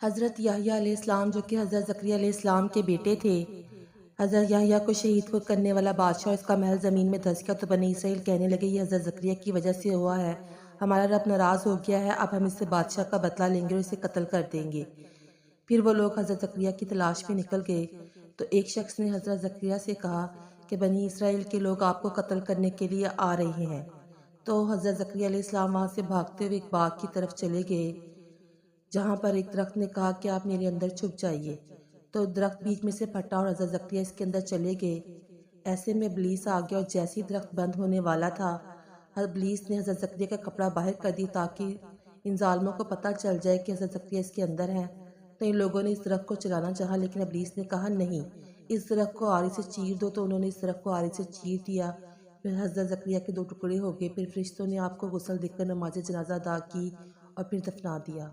حضرت یحییٰ علیہ السلام جو کہ حضرت زکریا علیہ السلام کے بیٹے تھے، حضرت یحییٰ کو شہید خود کرنے والا بادشاہ اور اس کا محل زمین میں دھس گیا تو بنی اسرائیل کہنے لگے یہ حضرت زکریا کی وجہ سے ہوا ہے، ہمارا رب ناراض ہو گیا ہے، اب ہم اس سے بادشاہ کا بدلہ لیں گے اور اسے قتل کر دیں گے۔ پھر وہ لوگ حضرت زکریا کی تلاش میں نکل گئے تو ایک شخص نے حضرت زکریا سے کہا کہ بنی اسرائیل کے لوگ آپ کو قتل کرنے کے لیے آ رہے ہیں۔ تو حضرت زکریا علیہ السلام وہاں سے بھاگتے ہوئے ایک باغ کی طرف چلے گئے جہاں پر ایک درخت نے کہا کہ آپ میرے اندر چھپ جائیے، تو درخت بیچ میں سے پھٹا اور حضرت زکریا اس کے اندر چلے گئے۔ ایسے میں ابلیس آ گیا اور جیسے ہی درخت بند ہونے والا تھا، ابلیس نے حضرت زکریا کا کپڑا باہر کر دی تاکہ ان ظالموں کو پتہ چل جائے کہ حضرت زکریا اس کے اندر ہے۔ تو ان لوگوں نے اس درخت کو چلانا چاہا لیکن ابلیس نے کہا نہیں، اس درخت کو آری سے چیر دو، تو انہوں نے اس درخت کو آری سے چیر دیا۔ پھر حضرت زکریا کے 2 ٹکڑے ہو گئے۔ پھر فرشتوں نے آپ کو غسل دے کر نماز جنازہ ادا کی اور پھر دفنا دیا۔